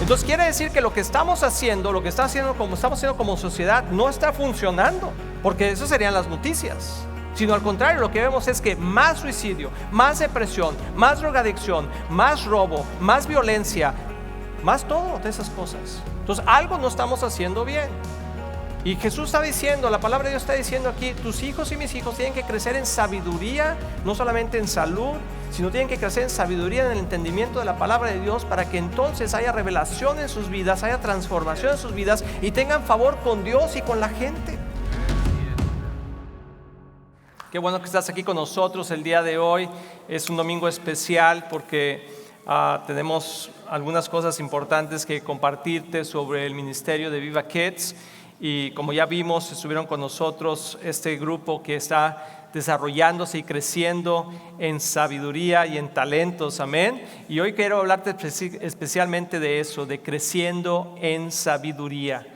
Entonces quiere decir que lo que estamos haciendo, como estamos haciendo como sociedad, no está funcionando, porque eso serían las noticias. Sino al contrario, lo que vemos es que más suicidio, más depresión, más drogadicción, más robo, más violencia, más todo de esas cosas. Entonces algo no estamos haciendo bien. Y Jesús está diciendo, la palabra de Dios está diciendo aquí, tus hijos y mis hijos tienen que crecer en sabiduría, no solamente en salud, sino tienen que crecer en sabiduría, en el entendimiento de la palabra de Dios, para que entonces haya revelación en sus vidas, haya transformación en sus vidas y tengan favor con Dios y con la gente. Qué bueno que estás aquí con nosotros el día de hoy. Es un domingo especial porque tenemos algunas cosas importantes que compartirte sobre el ministerio de Viva Kids. Y como ya vimos, estuvieron con nosotros este grupo que está desarrollándose y creciendo en sabiduría y en talentos, amén. Y hoy quiero hablarte especialmente de eso, de creciendo en sabiduría.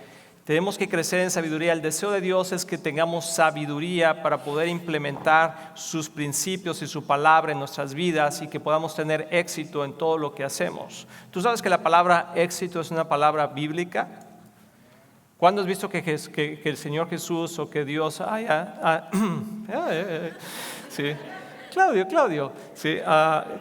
Tenemos que crecer en sabiduría. El deseo de Dios es que tengamos sabiduría para poder implementar sus principios y su palabra en nuestras vidas y que podamos tener éxito en todo lo que hacemos. ¿Tú sabes que la palabra éxito es una palabra bíblica? ¿Cuándo has visto que el Señor Jesús o que Dios sí, Claudio, sí,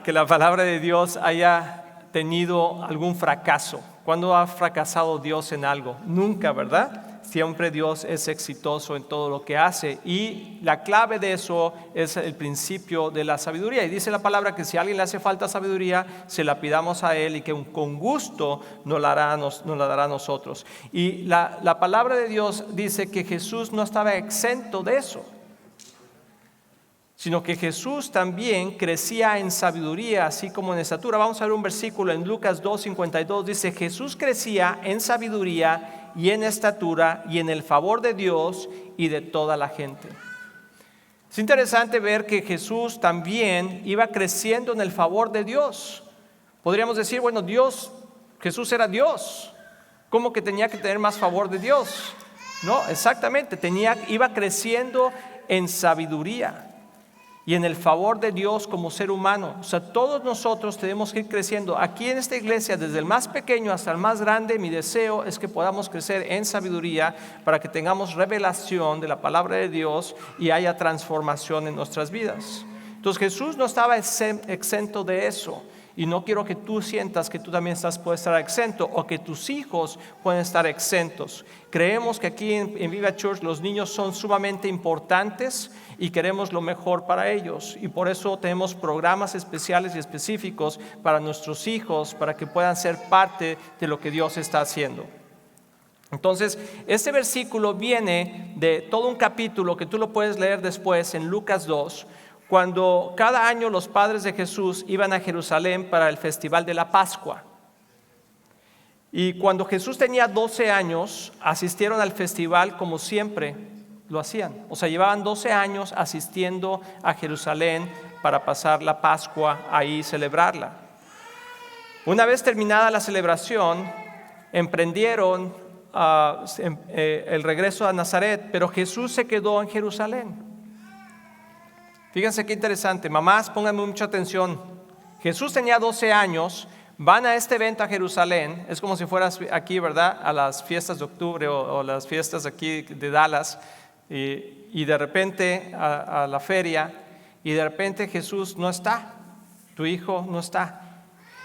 que la palabra de Dios haya tenido algún fracaso? ¿Cuándo ha fracasado Dios en algo? Nunca, ¿verdad? Siempre Dios es exitoso en todo lo que hace, y la clave de eso es el principio de la sabiduría. Y dice la palabra que si a alguien le hace falta sabiduría, se la pidamos a Él y que con gusto nos la dará a nosotros. Y la palabra de Dios dice que Jesús no estaba exento de eso, sino que Jesús también crecía en sabiduría, así como en estatura. Vamos a ver un versículo en Lucas 2:52, dice: Jesús crecía en sabiduría y en estatura y en el favor de Dios y de toda la gente. Es interesante ver que Jesús también iba creciendo en el favor de Dios. Podríamos decir, bueno, Jesús era Dios, ¿cómo que tenía que tener más favor de Dios? No, exactamente, iba creciendo en sabiduría y en el favor de Dios como ser humano. O sea, todos nosotros tenemos que ir creciendo. Aquí en esta iglesia, desde el más pequeño hasta el más grande, mi deseo es que podamos crecer en sabiduría para que tengamos revelación de la palabra de Dios y haya transformación en nuestras vidas. Entonces Jesús no estaba exento de eso. Y no quiero que tú sientas que tú también puedes estar exento o que tus hijos pueden estar exentos. Creemos que aquí en Viva Church los niños son sumamente importantes y queremos lo mejor para ellos. Y por eso tenemos programas especiales y específicos para nuestros hijos, para que puedan ser parte de lo que Dios está haciendo. Entonces, este versículo viene de todo un capítulo que tú lo puedes leer después en Lucas 2, cuando cada año los padres de Jesús iban a Jerusalén para el festival de la Pascua. Y cuando Jesús tenía 12 años, asistieron al festival como siempre lo hacían. O sea, llevaban 12 años asistiendo a Jerusalén para pasar la Pascua ahí y celebrarla. Una vez terminada la celebración, emprendieron el regreso a Nazaret, pero Jesús se quedó en Jerusalén. Fíjense qué interesante, mamás, pónganme mucha atención. Jesús tenía 12 años, van a este evento a Jerusalén, es como si fueras aquí, ¿verdad?, a las fiestas de octubre o las fiestas aquí de Dallas, y de repente a la feria, y de repente Jesús no está, tu hijo no está.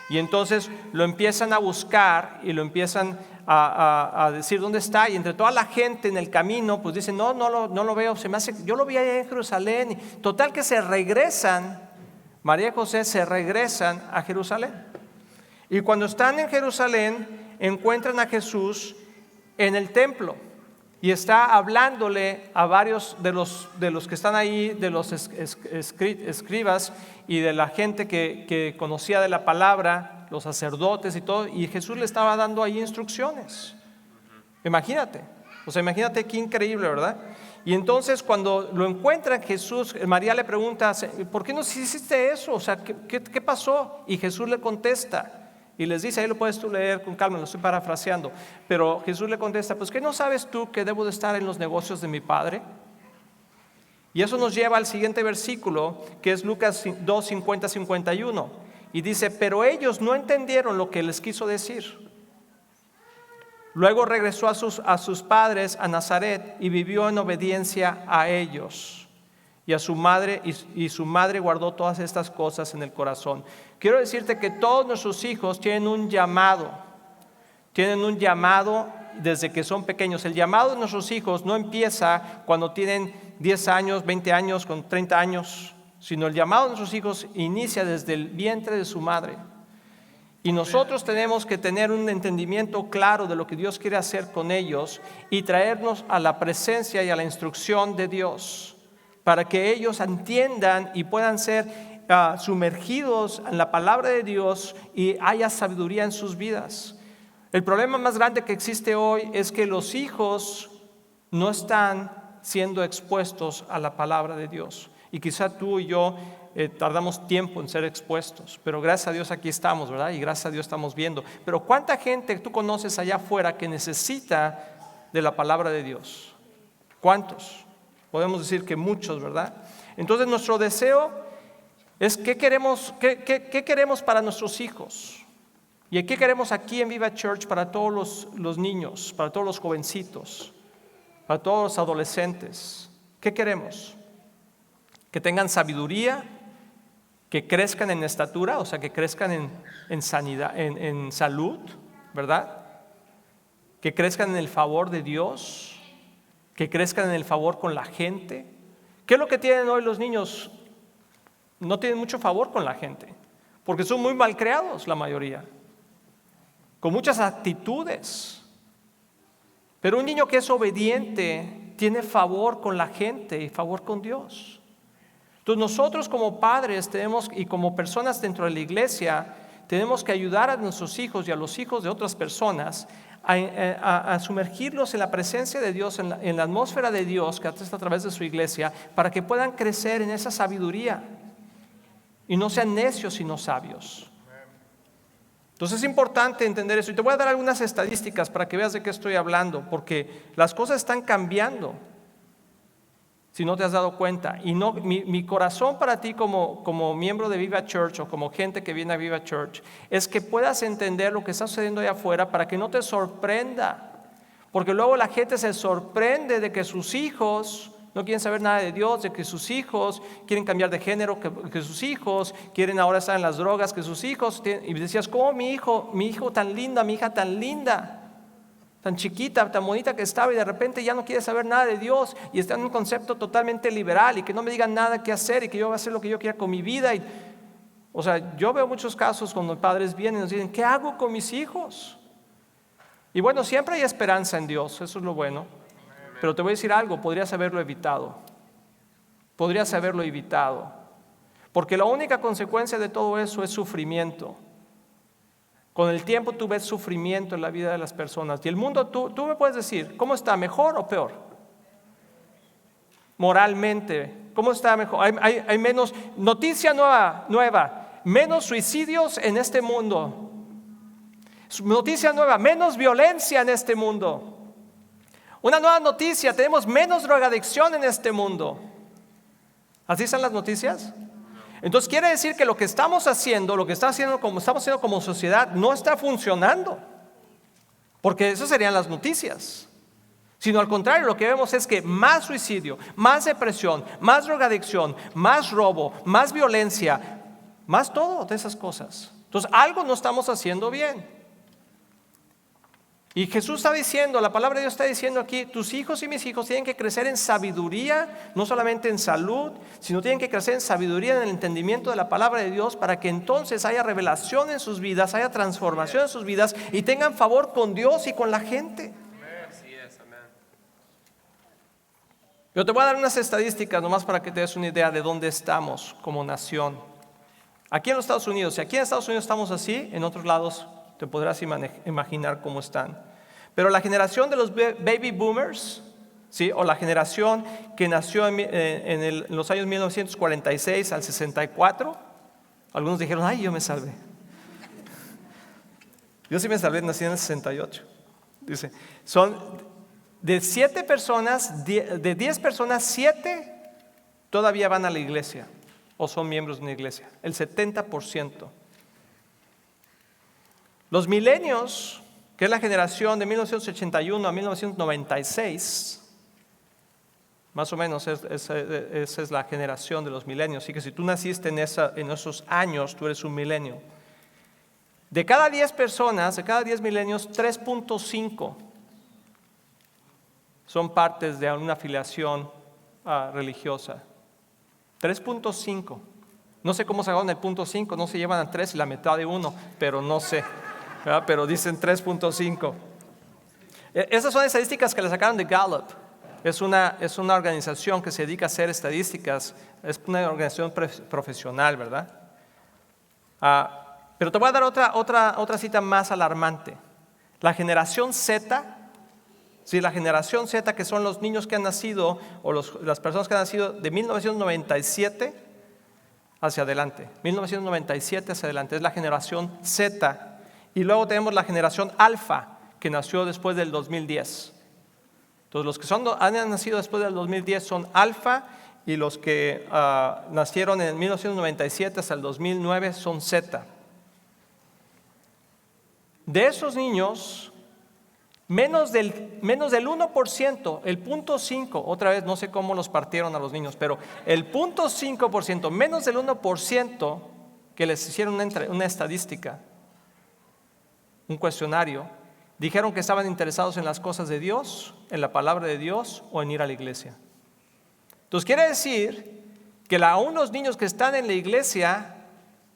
Y entonces lo empiezan a buscar y lo empiezan a decir dónde está, y entre toda la gente en el camino pues dicen no lo veo, se me hace, yo lo vi allá en Jerusalén. Y total que se regresan, María y José se regresan a Jerusalén, y cuando están en Jerusalén encuentran a Jesús en el templo y está hablándole a varios de los que están ahí, de los escribas y de la gente que conocía de la palabra, los sacerdotes y todo, y Jesús le estaba dando ahí instrucciones. Imagínate qué increíble, ¿verdad? Y entonces cuando lo encuentran Jesús, María le pregunta, ¿por qué no hiciste eso? O sea, ¿qué pasó? Y Jesús le contesta y les dice, ahí lo puedes tú leer con calma, lo estoy parafraseando, pero Jesús le contesta, pues ¿qué no sabes tú que debo de estar en los negocios de mi Padre? Y eso nos lleva al siguiente versículo, que es Lucas 2:50-51, y dice, pero ellos no entendieron lo que les quiso decir. Luego regresó a sus padres a Nazaret y vivió en obediencia a ellos y a su madre, y su madre guardó todas estas cosas en el corazón. Quiero decirte que todos nuestros hijos tienen un llamado desde que son pequeños. El llamado de nuestros hijos no empieza cuando tienen 10 años, 20 años, con 30 años, sino el llamado de nuestros hijos inicia desde el vientre de su madre. Y nosotros tenemos que tener un entendimiento claro de lo que Dios quiere hacer con ellos y traernos a la presencia y a la instrucción de Dios para que ellos entiendan y puedan ser sumergidos en la palabra de Dios y haya sabiduría en sus vidas. El problema más grande que existe hoy es que los hijos no están siendo expuestos a la palabra de Dios. Y quizá tú y yo tardamos tiempo en ser expuestos, pero gracias a Dios aquí estamos, ¿verdad? Y gracias a Dios estamos viendo. Pero ¿cuánta gente tú conoces allá afuera que necesita de la palabra de Dios? ¿Cuántos? Podemos decir que muchos, ¿verdad? Entonces nuestro deseo es qué queremos para nuestros hijos. ¿Y qué queremos aquí en Viva Church para todos los niños, para todos los jovencitos, para todos los adolescentes? ¿Qué queremos? Que tengan sabiduría, que crezcan en estatura, o sea, que crezcan en sanidad, en salud, ¿verdad? Que crezcan en el favor de Dios, que crezcan en el favor con la gente. ¿Qué es lo que tienen hoy los niños? No tienen mucho favor con la gente, porque son muy malcriados la mayoría, con muchas actitudes. Pero un niño que es obediente tiene favor con la gente y favor con Dios. Entonces nosotros como padres tenemos, y como personas dentro de la iglesia, tenemos que ayudar a nuestros hijos y a los hijos de otras personas a sumergirlos en la presencia de Dios, en la atmósfera de Dios que está a través de su iglesia, para que puedan crecer en esa sabiduría y no sean necios sino sabios. Entonces es importante entender eso. Y te voy a dar algunas estadísticas para que veas de qué estoy hablando, porque las cosas están cambiando, si no te has dado cuenta. Y no, mi corazón para ti como miembro de Viva Church o como gente que viene a Viva Church es que puedas entender lo que está sucediendo allá afuera para que no te sorprenda. Porque luego la gente se sorprende de que sus hijos no quieren saber nada de Dios, de que sus hijos quieren cambiar de género, que sus hijos quieren ahora estar en las drogas, que sus hijos y decías, ¿cómo mi hijo tan linda, mi hija tan linda, tan chiquita, tan bonita que estaba, y de repente ya no quiere saber nada de Dios y está en un concepto totalmente liberal y que no me digan nada que hacer y que yo voy a hacer lo que yo quiera con mi vida? O sea, yo veo muchos casos cuando padres vienen y nos dicen, ¿qué hago con mis hijos? Y bueno, siempre hay esperanza en Dios, eso es lo bueno. Pero te voy a decir algo, podrías haberlo evitado. Porque la única consecuencia de todo eso es sufrimiento. Con el tiempo tú ves sufrimiento en la vida de las personas. Y el mundo, tú me puedes decir, ¿cómo está? ¿Mejor o peor? Moralmente, ¿cómo está mejor? Hay menos, noticia nueva, menos suicidios en este mundo. Noticia nueva, menos violencia en este mundo. Una nueva noticia, tenemos menos drogadicción en este mundo. ¿Así están las noticias? Entonces quiere decir que lo que estamos haciendo como sociedad no está funcionando, porque eso serían las noticias. Sino al contrario, lo que vemos es que más suicidio, más depresión, más drogadicción, más robo, más violencia, más todo de esas cosas. Entonces algo no estamos haciendo bien. Y Jesús está diciendo, la palabra de Dios está diciendo aquí, tus hijos y mis hijos tienen que crecer en sabiduría, no solamente en salud, sino tienen que crecer en sabiduría, en el entendimiento de la palabra de Dios, para que entonces haya revelación en sus vidas, haya transformación en sus vidas y tengan favor con Dios y con la gente. Yo te voy a dar unas estadísticas nomás para que te des una idea de dónde estamos como nación. Aquí en los Estados Unidos, si aquí en Estados Unidos estamos así, en otros lados te podrás imaginar cómo están. Pero la generación de los baby boomers, ¿sí? O la generación que nació en los años 1946 al 64, algunos dijeron, ay, yo me salvé. Yo sí me salvé, nací en el 68. Dice, son de 7 personas, de 10 personas, 7 todavía van a la iglesia o son miembros de una iglesia, el 70%. Los milenios que es la generación de 1981 a 1996. Más o menos esa es la generación de los milenios. Así que si tú naciste en esos años, tú eres un milenio. De cada 10 personas, de cada 10 milenios, 3.5 son partes de una afiliación religiosa. 3.5. No sé cómo sacaron el punto 5, no se llevan a 3 y la mitad de 1, pero no sé. ¿Verdad? Pero dicen 3.5. Esas son estadísticas que le sacaron de Gallup. Es una organización que se dedica a hacer estadísticas, es una organización profesional, ¿verdad? Pero te voy a dar otra cita más alarmante. La generación Z, sí, la generación Z, que son los niños que han nacido, o las personas que han nacido de 1997 hacia adelante. 1997 hacia adelante, es la generación Z. Y luego tenemos la generación Alfa, que nació después del 2010. Entonces, los que han nacido después del 2010 son alfa, y los que nacieron en 1997 hasta el 2009 son zeta. De esos niños, menos del 1%, el 0.5%, otra vez no sé cómo los partieron a los niños, pero el 0.5%, menos del 1% que les hicieron una estadística, un cuestionario, dijeron que estaban interesados en las cosas de Dios, en la palabra de Dios o en ir a la iglesia. Entonces quiere decir que aún los niños que están en la iglesia,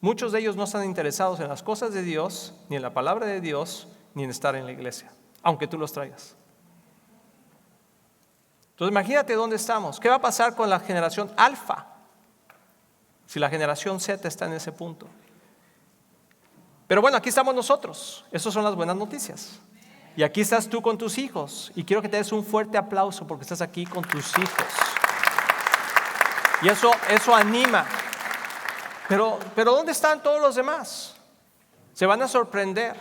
muchos de ellos no están interesados en las cosas de Dios, ni en la palabra de Dios, ni en estar en la iglesia, aunque tú los traigas. Entonces imagínate dónde estamos. ¿Qué va a pasar con la generación alfa si la generación Z está en ese punto? Pero bueno, aquí estamos nosotros. Esas son las buenas noticias. Y aquí estás tú con tus hijos. Y quiero que te des un fuerte aplauso porque estás aquí con tus hijos. Y eso anima. Pero ¿dónde están todos los demás? Se van a sorprender.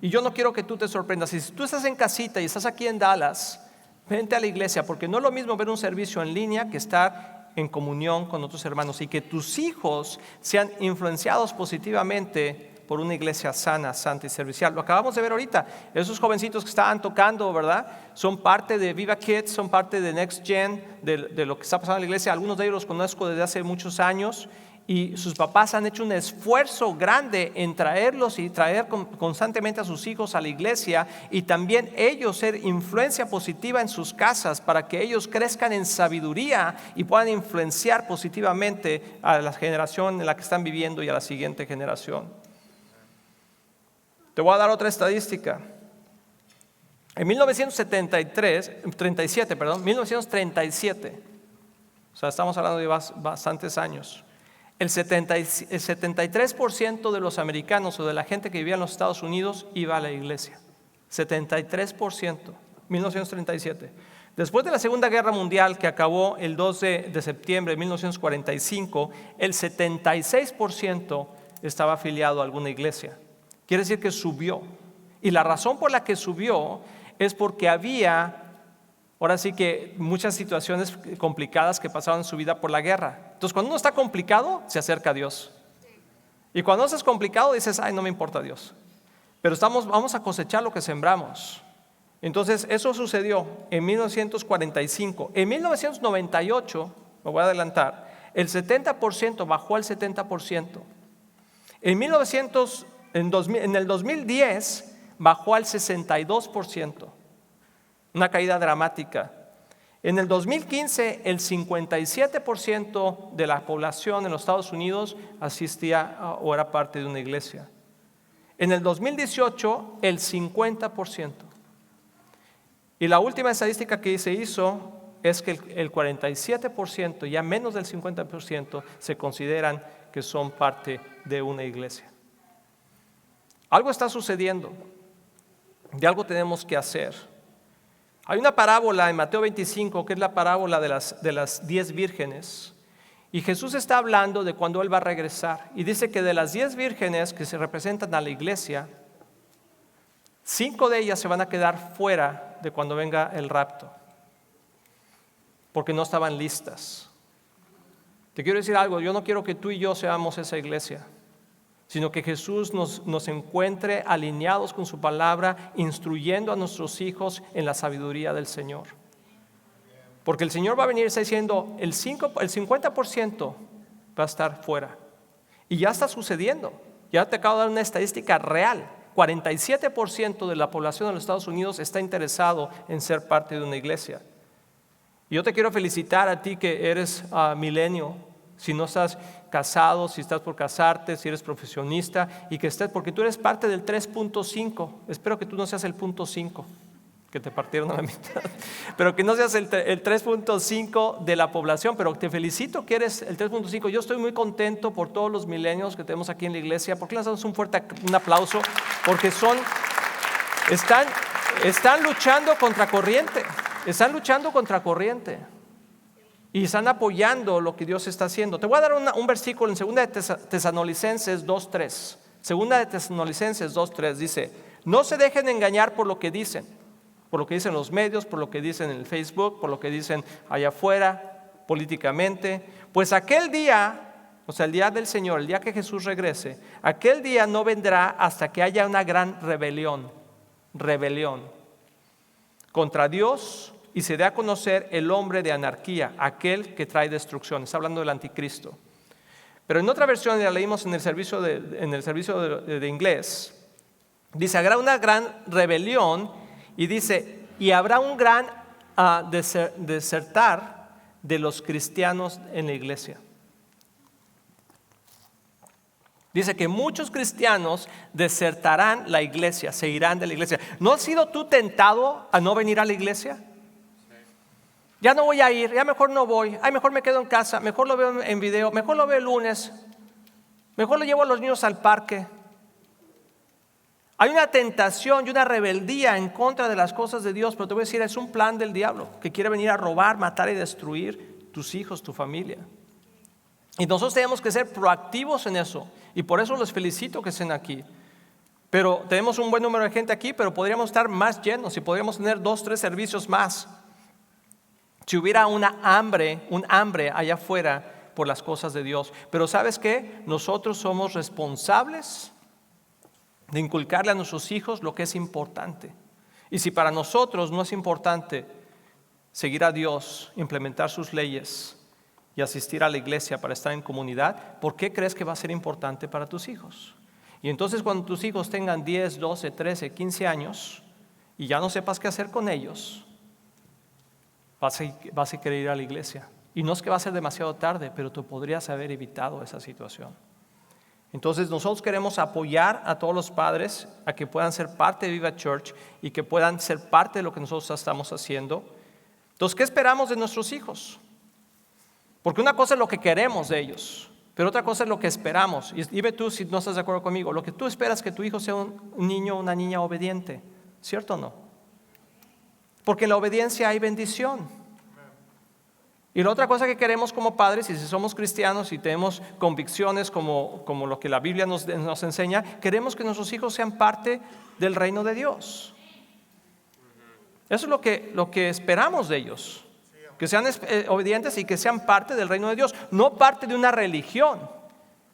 Y yo no quiero que tú te sorprendas. Y si tú estás en casita y estás aquí en Dallas, vente a la iglesia, porque no es lo mismo ver un servicio en línea que estar en comunión con otros hermanos, y que tus hijos sean influenciados positivamente por una iglesia sana, santa y servicial. Lo acabamos de ver ahorita. Esos jovencitos que estaban tocando, ¿verdad? Son parte de Viva Kids, son parte de Next Gen, de lo que está pasando en la iglesia. Algunos de ellos los conozco desde hace muchos años, y sus papás han hecho un esfuerzo grande en traerlos y traer constantemente a sus hijos a la iglesia, y también ellos ser influencia positiva en sus casas para que ellos crezcan en sabiduría y puedan influenciar positivamente a la generación en la que están viviendo y a la siguiente generación. Te voy a dar otra estadística. En 1937, o sea, estamos hablando de bastantes años, el 73% de los americanos o de la gente que vivía en los Estados Unidos iba a la iglesia. 73%, 1937. Después de la Segunda Guerra Mundial, que acabó el 2 de septiembre de 1945, el 76% estaba afiliado a alguna iglesia. Quiere decir que subió. Y la razón por la que subió es porque había, ahora sí que muchas situaciones complicadas que pasaban en su vida por la guerra. Entonces cuando uno está complicado, se acerca a Dios. Y cuando estás complicado, dices, ay, no me importa Dios. Pero vamos a cosechar lo que sembramos. Entonces eso sucedió en 1945. En 1998, me voy a adelantar, el 70% bajó al 70%. En el 2010 bajó al 62%, una caída dramática. En el 2015 el 57% de la población en los Estados Unidos asistía o era parte de una iglesia. En el 2018 el 50%. Y la última estadística que se hizo es que el 47%, ya menos del 50%, se consideran que son parte de una iglesia. Algo está sucediendo, de algo tenemos que hacer. Hay una parábola en Mateo 25, que es la parábola de las 10 vírgenes, y Jesús está hablando de cuando Él va a regresar, y dice que de las 10 vírgenes que se representan a la iglesia, 5 de ellas se van a quedar fuera de cuando venga el rapto, porque no estaban listas. Te quiero decir algo, yo no quiero que tú y yo seamos esa iglesia. sino que Jesús nos encuentre alineados con su palabra, instruyendo a nuestros hijos en la sabiduría del Señor. Porque el Señor va a venir y está diciendo, el 50% va a estar fuera. Y ya está sucediendo. Ya te acabo de dar una estadística real. 47% de la población de los Estados Unidos está interesado en ser parte de una iglesia. Y yo te quiero felicitar a ti que eres milenio, si no estás casado, si estás por casarte, si eres profesionista, y que estés, porque tú eres parte del 3.5. Espero que tú no seas el 0.5, que te partieron a la mitad, pero que no seas el 3.5 de la población, pero te felicito que eres el 3.5. Yo estoy muy contento por todos los milenios que tenemos aquí en la iglesia. ¿Por qué les damos un aplauso? Porque están luchando contra corriente. Están luchando contra corriente y están apoyando lo que Dios está haciendo. Te voy a dar un versículo en 2 de Tesalonicenses 2.3. 2 de Tesalonicenses 2.3 dice, no se dejen engañar por lo que dicen los medios, por lo que dicen en el Facebook, por lo que dicen allá afuera, políticamente. Pues aquel día, o sea, el día del Señor, el día que Jesús regrese, aquel día no vendrá hasta que haya una gran rebelión contra Dios y se dé a conocer el hombre de anarquía, aquel que trae destrucción. Está hablando del anticristo. Pero en otra versión, ya leímos en el servicio de inglés, dice, habrá una gran rebelión y dice, y habrá un gran desertar de los cristianos en la iglesia. Dice que muchos cristianos desertarán la iglesia, se irán de la iglesia. ¿No has sido tú tentado a no venir a la iglesia? Ya no voy a ir, ya mejor no voy, mejor me quedo en casa, mejor lo veo en video, mejor lo veo el lunes, mejor lo llevo a los niños al parque. Hay una tentación y una rebeldía en contra de las cosas de Dios, pero te voy a decir, es un plan del diablo que quiere venir a robar, matar y destruir tus hijos, tu familia. Y nosotros tenemos que ser proactivos en eso, y por eso les felicito que estén aquí. Pero tenemos un buen número de gente aquí, pero podríamos estar más llenos y podríamos tener 2, 3 servicios más. Si hubiera un hambre allá afuera por las cosas de Dios. Pero ¿sabes qué? Nosotros somos responsables de inculcarle a nuestros hijos lo que es importante. Y si para nosotros no es importante seguir a Dios, implementar sus leyes y asistir a la iglesia para estar en comunidad, ¿por qué crees que va a ser importante para tus hijos? Y entonces cuando tus hijos tengan 10, 12, 13, 15 años y ya no sepas qué hacer con ellos, vas a querer ir a la iglesia. Y no es que va a ser demasiado tarde, pero tú podrías haber evitado esa situación. Entonces nosotros queremos apoyar a todos los padres a que puedan ser parte de Viva Church y que puedan ser parte de lo que nosotros estamos haciendo. Entonces, ¿qué esperamos de nuestros hijos? Porque una cosa es lo que queremos de ellos, pero otra cosa es lo que esperamos. Y dime tú si no estás de acuerdo conmigo. Lo que tú esperas es que tu hijo sea un niño o una niña obediente, ¿cierto o no? Porque en la obediencia hay bendición. Y la otra cosa que queremos como padres, y si somos cristianos y tenemos convicciones como lo que la Biblia nos enseña, queremos que nuestros hijos sean parte del reino de Dios. Eso es lo que esperamos de ellos. Que sean obedientes y que sean parte del reino de Dios, no parte de una religión.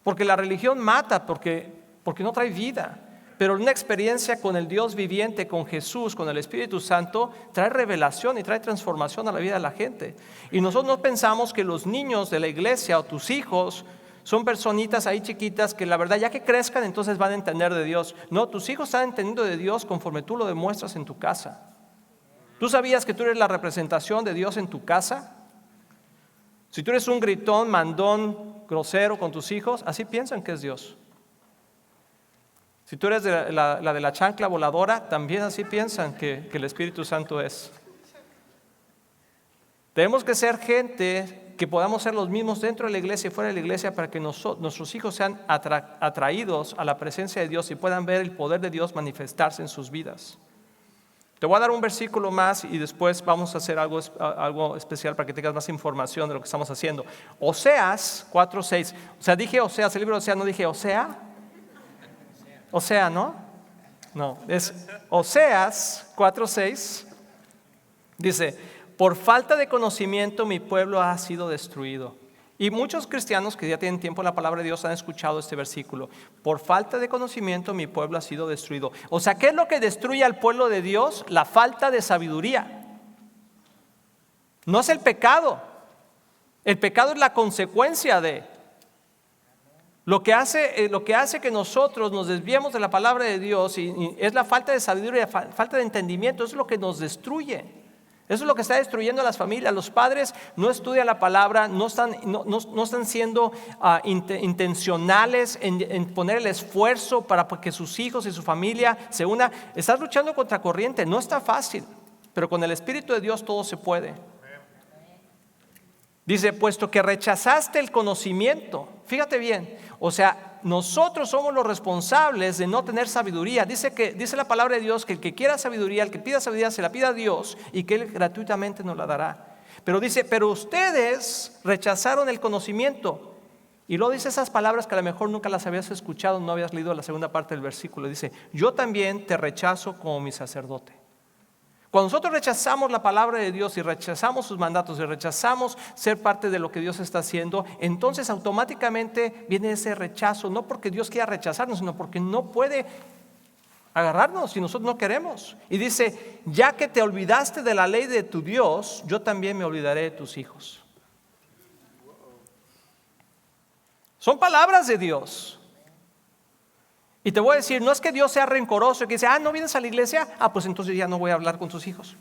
Porque la religión mata, porque no trae vida. Pero una experiencia con el Dios viviente, con Jesús, con el Espíritu Santo, trae revelación y trae transformación a la vida de la gente. Y nosotros no pensamos que los niños de la iglesia o tus hijos son personitas ahí chiquitas que la verdad ya que crezcan entonces van a entender de Dios. No, tus hijos están entendiendo de Dios conforme tú lo demuestras en tu casa. ¿Tú sabías que tú eres la representación de Dios en tu casa? Si tú eres un gritón, mandón, grosero con tus hijos, así piensan que es Dios. Si tú eres la de la chancla voladora, también así piensan que el Espíritu Santo es. Tenemos que ser gente que podamos ser los mismos dentro de la iglesia y fuera de la iglesia para que nuestros hijos sean atraídos a la presencia de Dios y puedan ver el poder de Dios manifestarse en sus vidas. Te voy a dar un versículo más y después vamos a hacer algo especial para que tengas más información de lo que estamos haciendo. Oseas 4:6. O sea, dije Oseas, el libro de Oseas, no dije Osea. Osea, ¿no? No, es Oseas 4:6. Dice, por falta de conocimiento mi pueblo ha sido destruido Y muchos cristianos que ya tienen tiempo en la palabra de Dios han escuchado este versículo. Por falta de conocimiento mi pueblo ha sido destruido. O sea, ¿qué es lo que destruye al pueblo de Dios? La falta de sabiduría. No es el pecado. El pecado es la consecuencia de. Lo que hace que nosotros nos desviemos de la palabra de Dios y es la falta de sabiduría, falta de entendimiento. Eso es lo que nos destruye. Eso es lo que está destruyendo a las familias. Los padres no estudian la palabra, no están siendo intencionales en poner el esfuerzo para que sus hijos y su familia se unan. Estás luchando contra corriente, no está fácil, pero con el Espíritu de Dios todo se puede. Dice, puesto que rechazaste el conocimiento, fíjate bien, o sea, nosotros somos los responsables de no tener sabiduría. Dice la palabra de Dios que el que quiera sabiduría, el que pida sabiduría, se la pida a Dios y que Él gratuitamente nos la dará. Pero dice, pero ustedes rechazaron el conocimiento. Y luego dice esas palabras que a lo mejor nunca las habías escuchado, no habías leído la segunda parte del versículo. Dice, yo también te rechazo como mi sacerdote. Cuando nosotros rechazamos la palabra de Dios y rechazamos sus mandatos y rechazamos ser parte de lo que Dios está haciendo, entonces automáticamente viene ese rechazo, no porque Dios quiera rechazarnos, sino porque no puede agarrarnos si nosotros no queremos. Y dice, ya que te olvidaste de la ley de tu Dios, yo también me olvidaré de tus hijos. Son palabras de Dios. Y te voy a decir, no es que Dios sea rencoroso y que dice, no vienes a la iglesia, pues entonces ya no voy a hablar con tus hijos.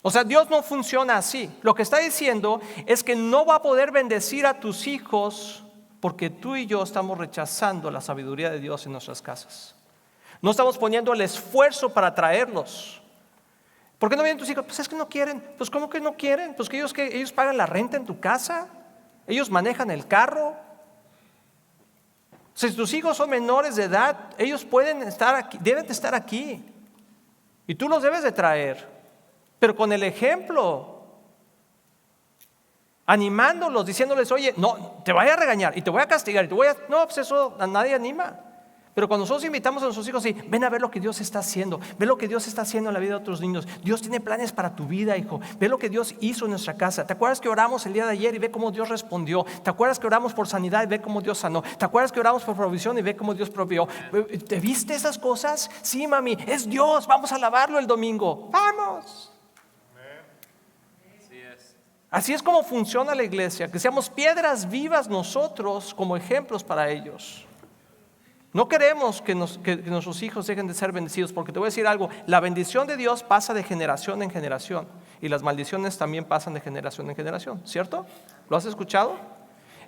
O sea, Dios no funciona así. Lo que está diciendo es que no va a poder bendecir a tus hijos porque tú y yo estamos rechazando la sabiduría de Dios en nuestras casas. No estamos poniendo el esfuerzo para traerlos. ¿Por qué no vienen tus hijos? Pues es que no quieren. Pues ¿cómo que no quieren? Pues que ellos pagan la renta en tu casa, ellos manejan el carro. Si tus hijos son menores de edad, ellos pueden estar aquí, deben de estar aquí. Y tú los debes de traer, pero con el ejemplo, animándolos, diciéndoles, oye, no, te voy a regañar y te voy a castigar. No, pues eso a nadie anima. Pero cuando nosotros invitamos a nuestros hijos, sí, ven a ver lo que Dios está haciendo. Ve lo que Dios está haciendo en la vida de otros niños. Dios tiene planes para tu vida, hijo. Ve lo que Dios hizo en nuestra casa. ¿Te acuerdas que oramos el día de ayer y ve cómo Dios respondió? ¿Te acuerdas que oramos por sanidad y ve cómo Dios sanó? ¿Te acuerdas que oramos por provisión y ve cómo Dios proveó? ¿Te viste esas cosas? Sí, mami, es Dios. Vamos a alabarlo el domingo. ¡Vamos! Así es como funciona la iglesia. Que seamos piedras vivas nosotros como ejemplos para ellos. No queremos que nuestros hijos dejen de ser bendecidos, porque te voy a decir algo, la bendición de Dios pasa de generación en generación y las maldiciones también pasan de generación en generación, ¿cierto? ¿Lo has escuchado?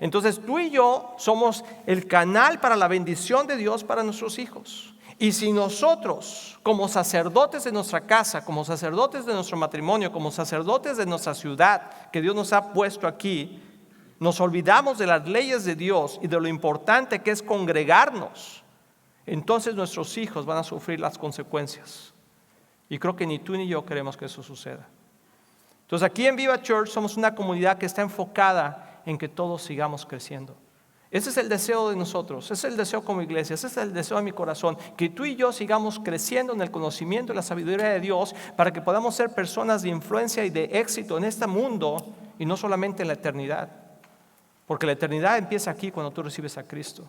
Entonces tú y yo somos el canal para la bendición de Dios para nuestros hijos. Y si nosotros, como sacerdotes de nuestra casa, como sacerdotes de nuestro matrimonio, como sacerdotes de nuestra ciudad que Dios nos ha puesto aquí, nos olvidamos de las leyes de Dios y de lo importante que es congregarnos, entonces nuestros hijos van a sufrir las consecuencias. Y creo que ni tú ni yo queremos que eso suceda. Entonces aquí en Viva Church somos una comunidad que está enfocada en que todos sigamos creciendo. Ese es el deseo de nosotros, ese es el deseo como iglesia, ese es el deseo de mi corazón, que tú y yo sigamos creciendo en el conocimiento y la sabiduría de Dios para que podamos ser personas de influencia y de éxito en este mundo y no solamente en la eternidad. Porque la eternidad empieza aquí cuando tú recibes a Cristo.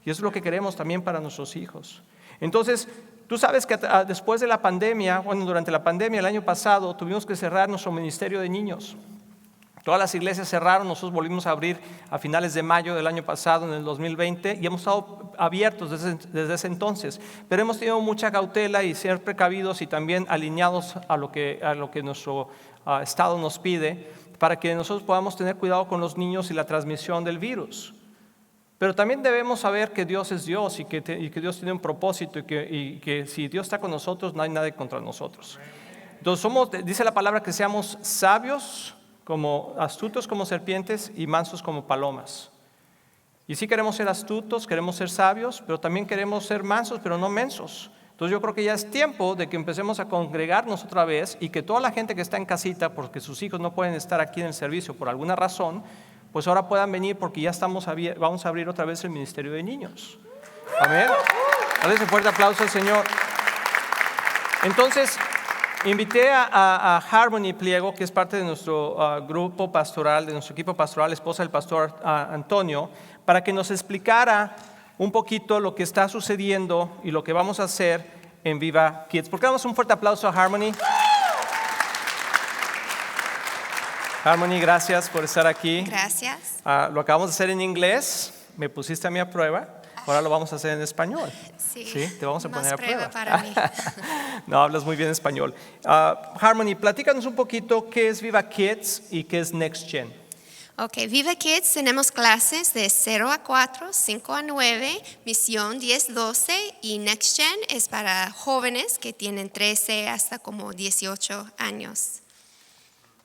Y eso es lo que queremos también para nuestros hijos. Entonces, tú sabes que después de la pandemia, durante la pandemia el año pasado, tuvimos que cerrar nuestro ministerio de niños. Todas las iglesias cerraron, nosotros volvimos a abrir a finales de mayo del año pasado, en el 2020, y hemos estado abiertos desde ese entonces. Pero hemos tenido mucha cautela y ser precavidos y también alineados a lo que nuestro Estado nos pide, para que nosotros podamos tener cuidado con los niños y la transmisión del virus. Pero también debemos saber que Dios es Dios y que Dios tiene un propósito y que si Dios está con nosotros, no hay nadie contra nosotros. Entonces dice la palabra que seamos sabios, como astutos como serpientes y mansos como palomas. Y sí queremos ser astutos, queremos ser sabios, pero también queremos ser mansos, pero no mensos. Entonces yo creo que ya es tiempo de que empecemos a congregarnos otra vez y que toda la gente que está en casita, porque sus hijos no pueden estar aquí en el servicio por alguna razón, pues ahora puedan venir porque ya vamos a abrir otra vez el ministerio de niños. Amén. Dale ese fuerte aplauso al Señor. Entonces, Invité a Harmony Pliego, que es parte de nuestro grupo pastoral, de nuestro equipo pastoral, esposa del pastor Antonio, para que nos explicara un poquito lo que está sucediendo y lo que vamos a hacer en Viva Kids. ¿Por qué damos un fuerte aplauso a Harmony? Harmony, gracias por estar aquí. Gracias. Lo acabamos de hacer en inglés, me pusiste a mí a prueba, ahora lo vamos a hacer en español. Sí, te vamos a más poner a prueba. para mí. No, hablas muy bien español. Harmony, platícanos un poquito qué es Viva Kids y qué es Next Gen. Ok, Viva Kids tenemos clases de 0 a 4, 5 a 9, Misión 10-12 y Next Gen es para jóvenes que tienen 13 hasta como 18 años.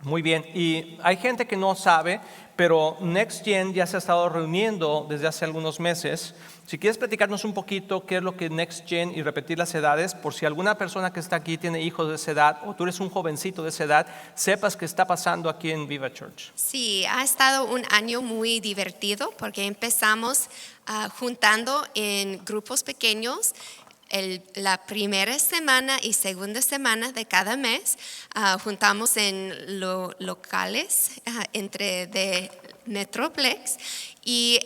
Muy bien, y hay gente que no sabe, pero Next Gen ya se ha estado reuniendo desde hace algunos meses. Si quieres platicarnos un poquito qué es lo que es Next Gen y repetir las edades, por si alguna persona que está aquí tiene hijos de esa edad o tú eres un jovencito de esa edad, sepas qué está pasando aquí en Viva Church. Sí, ha estado un año muy divertido porque empezamos juntando en grupos pequeños. La primera semana y segunda semana de cada mes juntamos en locales entre de Metroplex y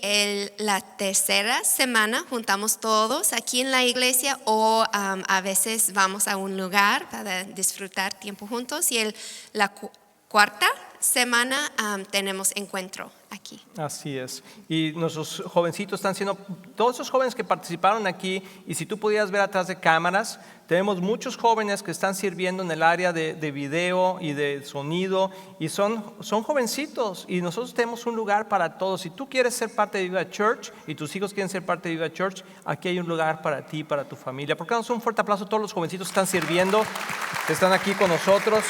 la tercera semana juntamos todos aquí en la iglesia o a veces vamos a un lugar para disfrutar tiempo juntos y la cuarta semana tenemos encuentro aquí. Así es. Y nuestros jovencitos están siendo, todos esos jóvenes que participaron aquí, y si tú pudieras ver atrás de cámaras, tenemos muchos jóvenes que están sirviendo en el área de video y de sonido, y son jovencitos, y nosotros tenemos un lugar para todos. Si tú quieres ser parte de Viva Church, y tus hijos quieren ser parte de Viva Church, aquí hay un lugar para ti, para tu familia. ¿Por qué no damos un fuerte aplauso a todos los jovencitos que están sirviendo, que están aquí con nosotros?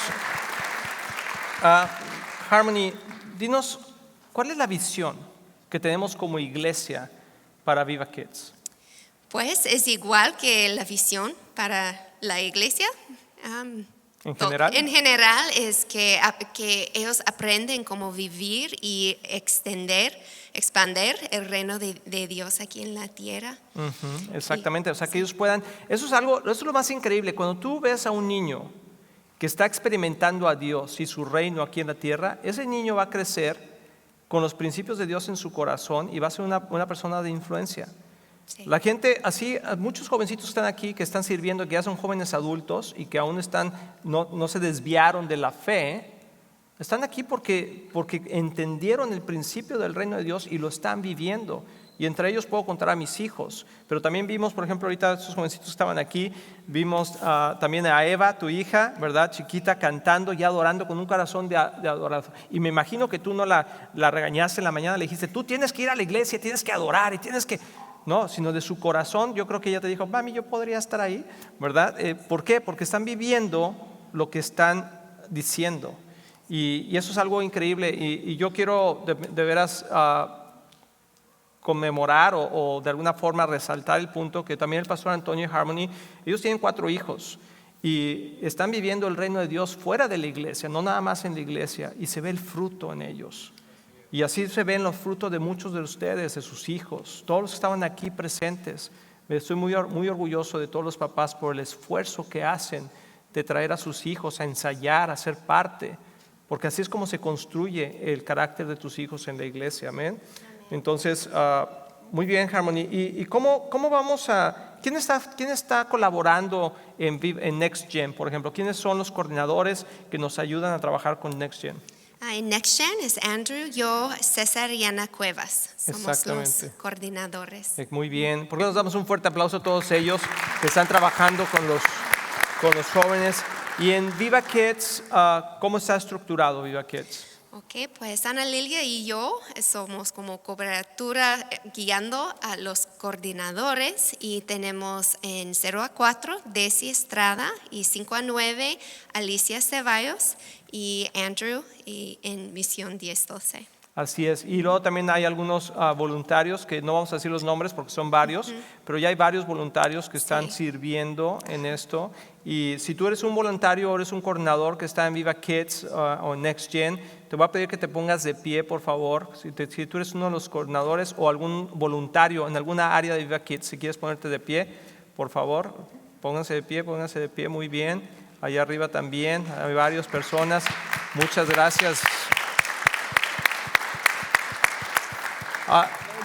Harmony, dinos, ¿cuál es la visión que tenemos como iglesia para Viva Kids? Pues es igual que la visión para la iglesia. ¿En general? En general es que ellos aprenden cómo vivir y expandir el reino de Dios aquí en la tierra. Exactamente, o sea que ellos puedan, eso es lo más increíble, cuando tú ves a un niño que está experimentando a Dios y su reino aquí en la tierra, ese niño va a crecer con los principios de Dios en su corazón y va a ser una persona de influencia. Sí. La gente, así, muchos jovencitos están aquí que están sirviendo, que ya son jóvenes adultos y que aún no se desviaron de la fe, están aquí porque entendieron el principio del reino de Dios y lo están viviendo. Y entre ellos puedo contar a mis hijos. Pero también vimos, por ejemplo, ahorita estos jovencitos estaban aquí, vimos también a Eva, tu hija, ¿verdad? Chiquita, cantando y adorando con un corazón de adoración. Y me imagino que tú no la regañaste en la mañana, le dijiste, tú tienes que ir a la iglesia, tienes que adorar y tienes que... No, sino de su corazón, yo creo que ella te dijo, mami, yo podría estar ahí, ¿verdad? ¿Por qué? Porque están viviendo lo que están diciendo. Y eso es algo increíble. Y yo quiero de veras... conmemorar o de alguna forma resaltar el punto que también el pastor Antonio y Harmony, ellos tienen 4 hijos y están viviendo el reino de Dios fuera de la iglesia, no nada más en la iglesia, y se ve el fruto en ellos. Y así se ven los frutos de muchos de ustedes, de sus hijos, todos los que estaban aquí presentes. Estoy muy orgulloso de todos los papás por el esfuerzo que hacen de traer a sus hijos a ensayar, a ser parte, porque así es como se construye el carácter de tus hijos en la iglesia. Amén. Entonces, muy bien, Harmony. ¿Y cómo vamos a... ¿Quién está colaborando en Next Gen, por ejemplo? ¿Quiénes son los coordinadores que nos ayudan a trabajar con Next Gen? En Next Gen es Andrew, yo, César y Ana Cuevas. Somos los coordinadores. Muy bien. ¿Por qué nos damos un fuerte aplauso a todos ellos que están trabajando con los jóvenes? Y en Viva Kids, ¿cómo está estructurado Viva Kids? Ok, pues Ana Lilia y yo somos como cobertura guiando a los coordinadores y tenemos en 0 a 4 Desi Estrada y 5 a 9 Alicia Ceballos y Andrew y en Misión 10-12. Así es, y luego también hay algunos voluntarios que no vamos a decir los nombres porque son varios, pero ya hay varios voluntarios que están sirviendo en esto. Y si tú eres un voluntario o eres un coordinador que está en Viva Kids o Next Gen, te voy a pedir que te pongas de pie, por favor. Si tú eres uno de los coordinadores o algún voluntario en alguna área de Viva Kids, si quieres ponerte de pie, por favor, pónganse de pie, muy bien. Allá arriba también hay varias personas. Muchas gracias.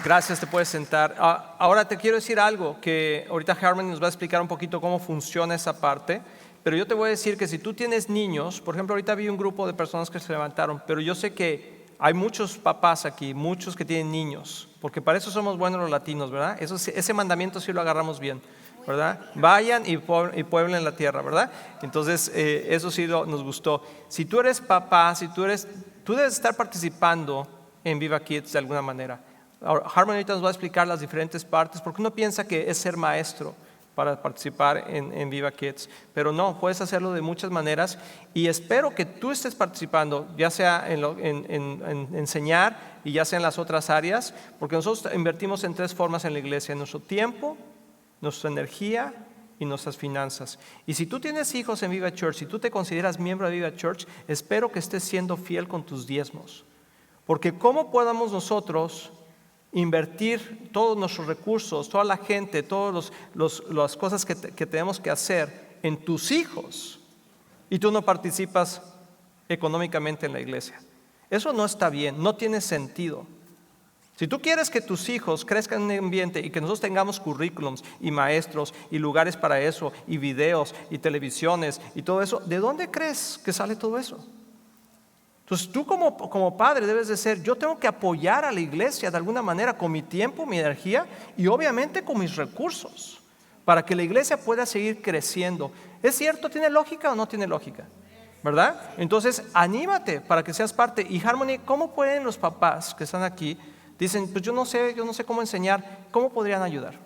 Gracias, te puedes sentar. Ahora te quiero decir algo, que ahorita Harmony nos va a explicar un poquito cómo funciona esa parte, pero yo te voy a decir que si tú tienes niños, por ejemplo, ahorita vi un grupo de personas que se levantaron, pero yo sé que hay muchos papás aquí, muchos que tienen niños, porque para eso somos buenos los latinos, ¿verdad? Ese mandamiento sí lo agarramos bien, ¿verdad? Vayan y pueblen la tierra, ¿verdad? Entonces, eso sí nos gustó. Si tú eres papá, tú debes estar participando en Viva Kids de alguna manera. Harmony ahorita nos va a explicar las diferentes partes, porque uno piensa que es ser maestro para participar en Viva Kids, pero no, puedes hacerlo de muchas maneras y espero que tú estés participando, ya sea en enseñar y ya sea en las otras áreas, porque nosotros invertimos en 3 formas en la iglesia: en nuestro tiempo, nuestra energía y nuestras finanzas. Y si tú tienes hijos en Viva Church, si tú te consideras miembro de Viva Church, espero que estés siendo fiel con tus diezmos, porque ¿cómo podamos nosotros invertir todos nuestros recursos, toda la gente, todas las cosas que tenemos que hacer en tus hijos y tú no participas económicamente en la iglesia? Eso no está bien, no tiene sentido. Si tú quieres que tus hijos crezcan en un ambiente y que nosotros tengamos currículums y maestros y lugares para eso y videos y televisiones y todo eso, ¿de dónde crees que sale todo eso? Entonces tú como padre debes de ser, yo tengo que apoyar a la iglesia de alguna manera con mi tiempo, mi energía y obviamente con mis recursos para que la iglesia pueda seguir creciendo. ¿Es cierto? ¿Tiene lógica o no tiene lógica? ¿Verdad? Entonces anímate para que seas parte. Y Harmony, ¿cómo pueden los papás que están aquí? Dicen, pues yo no sé cómo enseñar. ¿Cómo podrían ayudar?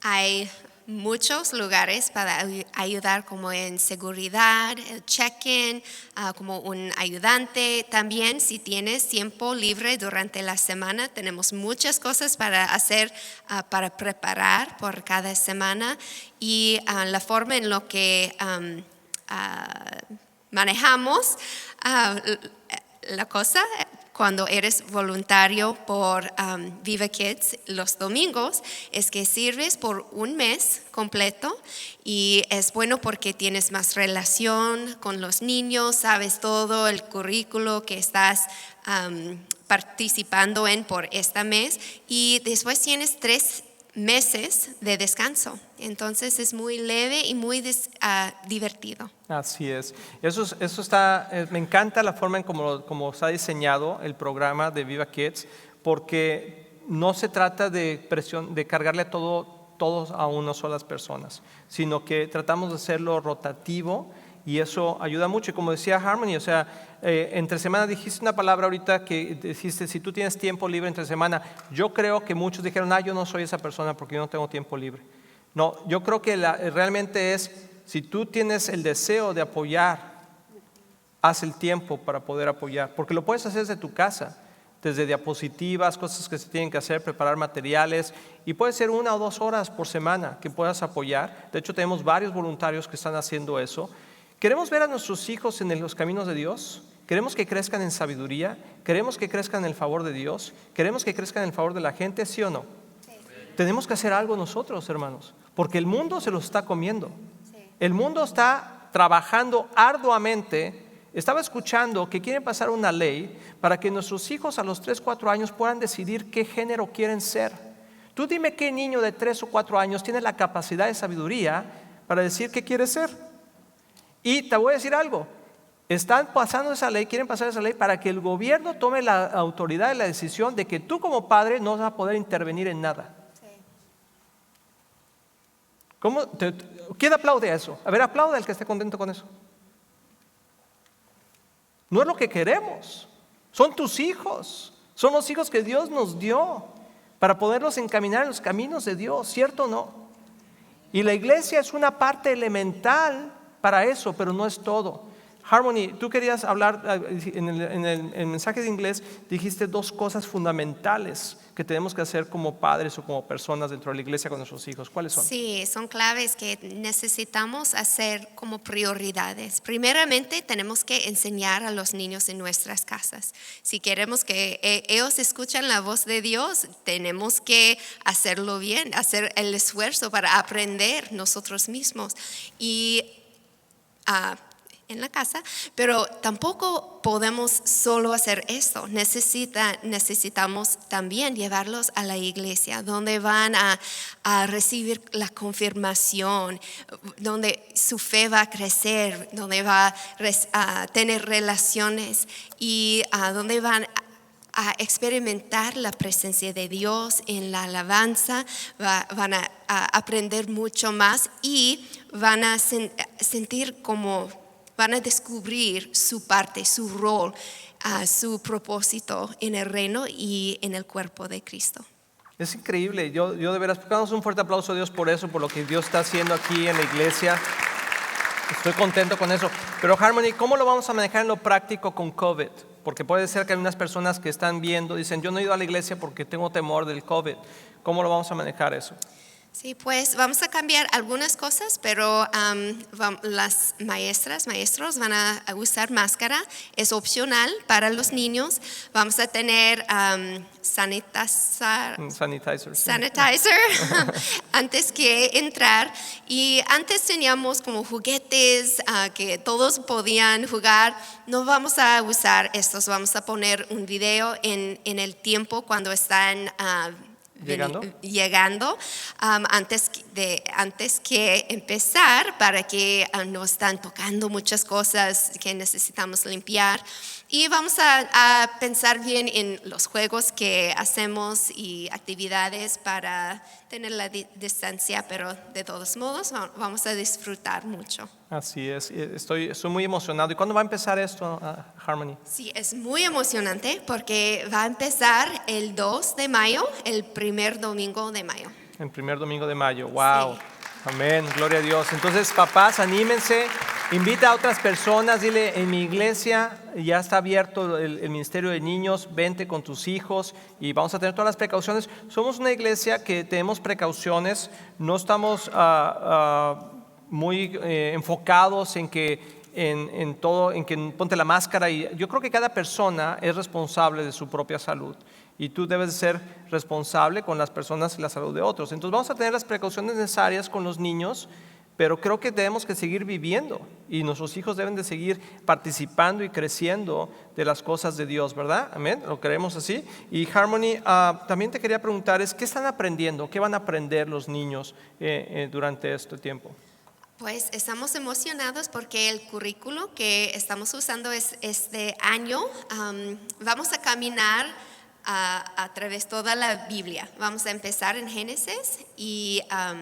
Hay muchos lugares para ayudar, como en seguridad, el check-in, como un ayudante. También si tienes tiempo libre durante la semana, tenemos muchas cosas para hacer, para preparar por cada semana. Y la forma en lo que manejamos la cosa, cuando eres voluntario por Viva Kids los domingos, es que sirves por un mes completo y es bueno porque tienes más relación con los niños, sabes todo el currículo que estás participando en por este mes y después tienes 3 meses de descanso. Entonces es muy leve y muy divertido. Así es. Eso está, me encanta la forma en cómo está diseñado el programa de Viva Kids, porque no se trata de cargarle todos a unas solas personas, sino que tratamos de hacerlo rotativo y eso ayuda mucho. Y como decía Harmony, o sea, entre semana dijiste una palabra ahorita que dijiste, si tú tienes tiempo libre entre semana, yo creo que muchos dijeron, yo no soy esa persona porque yo no tengo tiempo libre. No, yo creo que realmente es, si tú tienes el deseo de apoyar, haz el tiempo para poder apoyar, porque lo puedes hacer desde tu casa, desde diapositivas, cosas que se tienen que hacer, preparar materiales, y puede ser 1 o 2 horas por semana que puedas apoyar. De hecho, tenemos varios voluntarios que están haciendo eso. Queremos ver a nuestros hijos en los caminos de Dios, queremos que crezcan en sabiduría, queremos que crezcan en el favor de Dios, queremos que crezcan en el favor de la gente, ¿sí o no? Sí. Tenemos que hacer algo nosotros, hermanos, porque el mundo se los está comiendo. Sí. El mundo está trabajando arduamente. Estaba escuchando que quieren pasar una ley para que nuestros hijos a los 3, 4 años puedan decidir qué género quieren ser. Tú dime qué niño de 3 o 4 años tiene la capacidad de sabiduría para decir qué quiere ser. Y te voy a decir algo, están pasando esa ley, quieren pasar esa ley para que el gobierno tome la autoridad y la decisión de que tú como padre no vas a poder intervenir en nada. Sí. ¿Quién aplaude a eso? A ver, aplaude al que esté contento con eso. No es lo que queremos, son tus hijos, son los hijos que Dios nos dio para poderlos encaminar en los caminos de Dios, ¿cierto o no? Y la iglesia es una parte elemental para eso, pero no es todo. Harmony, tú querías hablar en el mensaje de inglés, dijiste 2 cosas fundamentales que tenemos que hacer como padres o como personas dentro de la iglesia con nuestros hijos. ¿Cuáles son? Sí, son claves que necesitamos hacer como prioridades. Primeramente, tenemos que enseñar a los niños en nuestras casas. Si queremos que ellos escuchen la voz de Dios, tenemos que hacerlo bien, hacer el esfuerzo para aprender nosotros mismos. Y en la casa, pero tampoco podemos solo hacer esto. Necesitamos también llevarlos a la iglesia, donde van a recibir la confirmación, donde su fe va a crecer, donde va a tener relaciones y donde van a experimentar la presencia de Dios en la alabanza, van a aprender mucho más y van a sentir como van a descubrir su parte, su rol, su propósito en el reino y en el cuerpo de Cristo. Es increíble, yo de veras, damos un fuerte aplauso a Dios por eso, por lo que Dios está haciendo aquí en la iglesia. Estoy contento con eso. Pero Harmony, ¿cómo lo vamos a manejar en lo práctico con COVID? Porque puede ser que hay unas personas que están viendo, dicen, yo no he ido a la iglesia porque tengo temor del COVID. ¿Cómo lo vamos a manejar eso? Sí, pues vamos a cambiar algunas cosas, pero las maestros van a usar máscara. Es opcional para los niños. Vamos a tener sanitizer antes que entrar. Y antes teníamos como juguetes que todos podían jugar. No vamos a usar estos. Vamos a poner un video en el tiempo cuando están llegando antes que empezar, para que no están tocando muchas cosas que necesitamos limpiar. Y vamos a pensar bien en los juegos que hacemos y actividades para tener la distancia, pero de todos modos vamos a disfrutar mucho. Así es, estoy muy emocionado. ¿Y cuándo va a empezar esto, Harmony? Sí, es muy emocionante porque va a empezar el 2 de mayo, el primer domingo de mayo. El primer domingo de mayo, wow. Sí. Amén, gloria a Dios. Entonces, papás, anímense, invita a otras personas, dile, en mi iglesia ya está abierto el ministerio de niños, vente con tus hijos y vamos a tener todas las precauciones. Somos una iglesia que tenemos precauciones, no estamos muy enfocados en que en todo, en que ponte la máscara, y yo creo que cada persona es responsable de su propia salud y tú debes ser responsable con las personas y la salud de otros. Entonces vamos a tener las precauciones necesarias con los niños, pero creo que tenemos que seguir viviendo y nuestros hijos deben de seguir participando y creciendo de las cosas de Dios, ¿verdad? Amén, lo creemos así. Y Harmony, también te quería preguntar, ¿qué están aprendiendo? ¿Qué van a aprender los niños durante este tiempo? Pues estamos emocionados porque el currículo que estamos usando este año, vamos a caminar a través de toda la Biblia. Vamos a empezar en Génesis y a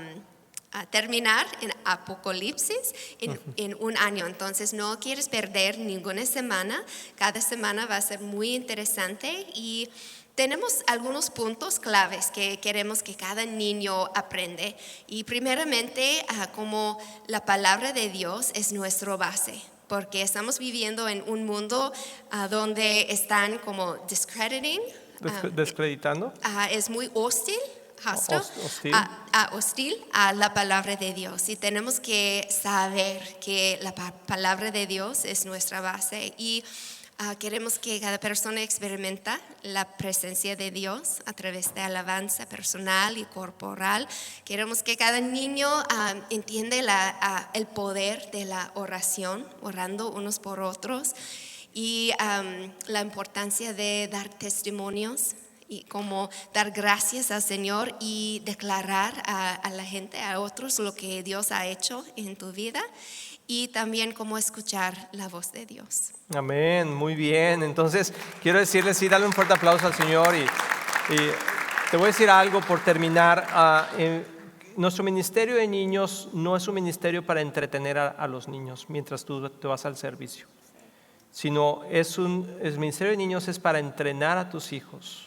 terminar en Apocalipsis en un año. Entonces no quieres perder ninguna semana. Cada semana va a ser muy interesante y tenemos algunos puntos claves que queremos que cada niño aprende. Y primeramente, como la palabra de Dios es nuestra base, porque estamos viviendo en un mundo donde están como descreditando. Es muy hostil. Hostil a la palabra de Dios, y tenemos que saber que la palabra de Dios es nuestra base y queremos que cada persona experimenta la presencia de Dios a través de alabanza personal y corporal. Queremos que cada niño entienda el poder de la oración, orando unos por otros, y la importancia de dar testimonios y como dar gracias al Señor y declarar a la gente, a otros, lo que Dios ha hecho en tu vida, y también cómo escuchar la voz de Dios. Amén, muy bien. Entonces quiero decirles, sí, dale un fuerte aplauso al Señor y te voy a decir algo por terminar. Nuestro ministerio de niños no es un ministerio para entretener a los niños mientras tú te vas al servicio, sino el ministerio de niños es para entrenar a tus hijos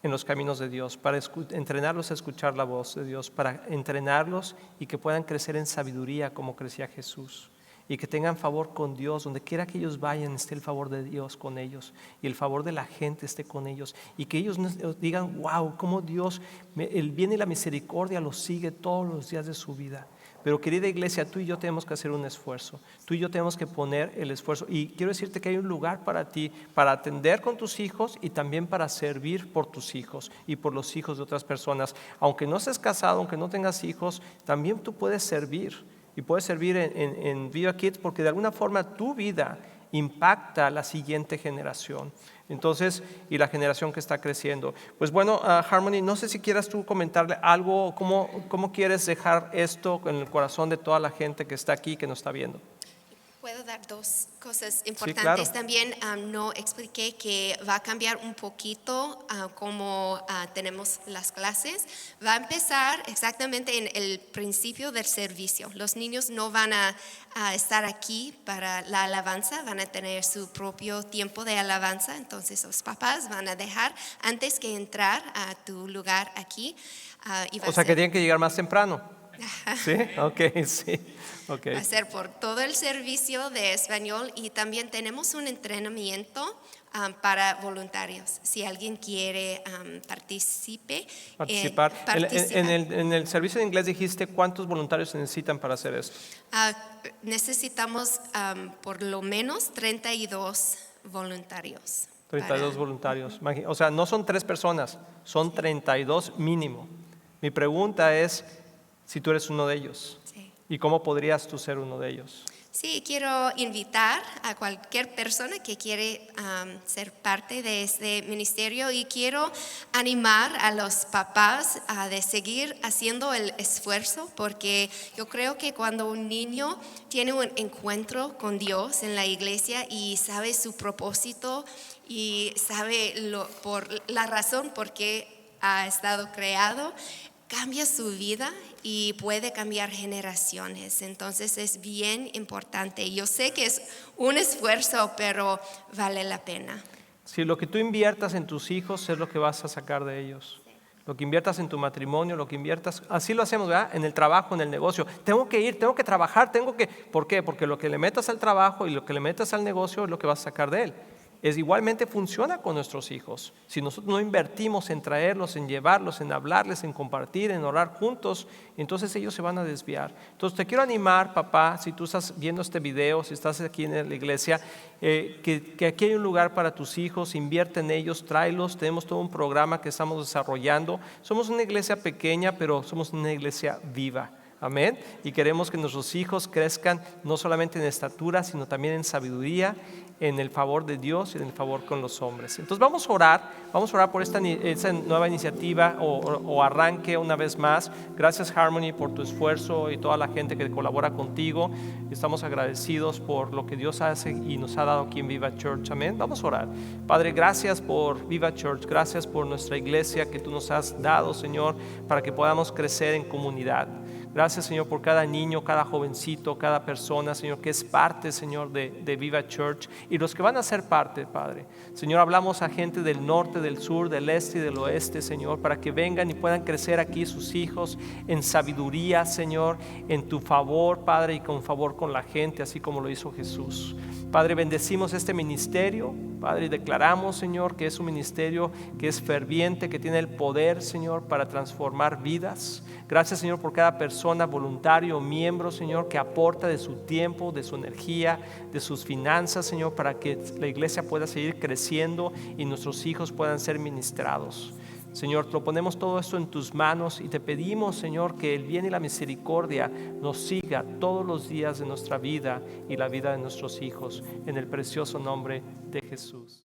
en los caminos de Dios, para entrenarlos a escuchar la voz de Dios, para entrenarlos y que puedan crecer en sabiduría como crecía Jesús, y que tengan favor con Dios. Donde quiera que ellos vayan, esté el favor de Dios con ellos y el favor de la gente esté con ellos, y que ellos digan, wow, cómo Dios, el bien y la misericordia los sigue todos los días de su vida. Pero querida iglesia, tú y yo tenemos que hacer un esfuerzo, tú y yo tenemos que poner el esfuerzo, y quiero decirte que hay un lugar para ti, para atender con tus hijos y también para servir por tus hijos y por los hijos de otras personas. Aunque no estés casado, aunque no tengas hijos, también tú puedes servir y puedes servir en Viva Kids porque de alguna forma tu vida impacta a la siguiente generación. Entonces, y la generación que está creciendo. Pues bueno, Harmony, no sé si quieras tú comentarle algo, cómo quieres dejar esto en el corazón de toda la gente que está aquí, que nos está viendo. Puedo dar dos cosas Sí, importantes. claro. También no expliqué que va a cambiar un poquito cómo tenemos las clases. Va a empezar exactamente en el principio del servicio. Los niños no van a estar aquí para la alabanza, van a tener su propio tiempo de alabanza. Entonces los papás van a dejar antes que entrar a tu lugar aquí. O sea, que tienen que llegar más temprano. ¿Sí? Ok, sí. Okay. Va a ser por todo el servicio de español y también tenemos un entrenamiento para voluntarios. Si alguien quiere Participar. participar. En el servicio de inglés dijiste cuántos voluntarios se necesitan para hacer esto. Necesitamos por lo menos 32 voluntarios. 32 voluntarios. O sea, no son 3 personas, son 32 mínimo. Mi pregunta es si tú eres uno de ellos. Sí. ¿Y cómo podrías tú ser uno de ellos? Sí, quiero invitar a cualquier persona que quiere ser parte de este ministerio y quiero animar a los papás de seguir haciendo el esfuerzo porque yo creo que cuando un niño tiene un encuentro con Dios en la iglesia y sabe su propósito y sabe por la razón por qué ha estado creado, cambia su vida y puede cambiar generaciones. Entonces es bien importante. Yo sé que es un esfuerzo, pero vale la pena. Si lo que tú inviertas en tus hijos es lo que vas a sacar de ellos. Lo que inviertas en tu matrimonio, lo que inviertas, así lo hacemos, ¿verdad? En el trabajo, en el negocio. Tengo que ir, tengo que trabajar, ¿por qué? Porque lo que le metas al trabajo y lo que le metas al negocio es lo que vas a sacar de él. Igualmente funciona con nuestros hijos. Si nosotros no invertimos en traerlos, en llevarlos, en hablarles, en compartir, en orar juntos, entonces ellos se van a desviar. Entonces te quiero animar, papá, si tú estás viendo este video, si estás aquí en la iglesia, que aquí hay un lugar para tus hijos, invierte en ellos, tráelos. Tenemos todo un programa que estamos desarrollando. Somos una iglesia pequeña, pero somos una iglesia viva. Amén. Y queremos que nuestros hijos crezcan no solamente en estatura, sino también en sabiduría, en el favor de Dios y en el favor con los hombres. Entonces vamos a orar por esta nueva iniciativa o arranque una vez más. Gracias, Harmony, por tu esfuerzo y toda la gente que colabora contigo. Estamos agradecidos por lo que Dios hace y nos ha dado aquí en Viva Church. Amén. Vamos a orar. Padre, gracias por Viva Church, gracias por nuestra iglesia que tú nos has dado, Señor, para que podamos crecer en comunidad. Gracias, Señor, por cada niño, cada jovencito, cada persona, Señor, que es parte, Señor, de Viva Church y los que van a ser parte, Padre. Señor, hablamos a gente del norte, del sur, del este y del oeste, Señor, para que vengan y puedan crecer aquí sus hijos en sabiduría, Señor, en tu favor, Padre, y con favor con la gente, así como lo hizo Jesús. Padre, bendecimos este ministerio, Padre, y declaramos, Señor, que es un ministerio que es ferviente, que tiene el poder, Señor, para transformar vidas. Gracias, Señor, por cada persona, voluntario, miembro, Señor, que aporta de su tiempo, de su energía, de sus finanzas, Señor, para que la iglesia pueda seguir creciendo y nuestros hijos puedan ser ministrados. Señor, lo ponemos todo esto en tus manos y te pedimos, Señor, que el bien y la misericordia nos siga todos los días de nuestra vida y la vida de nuestros hijos, en el precioso nombre de Jesús.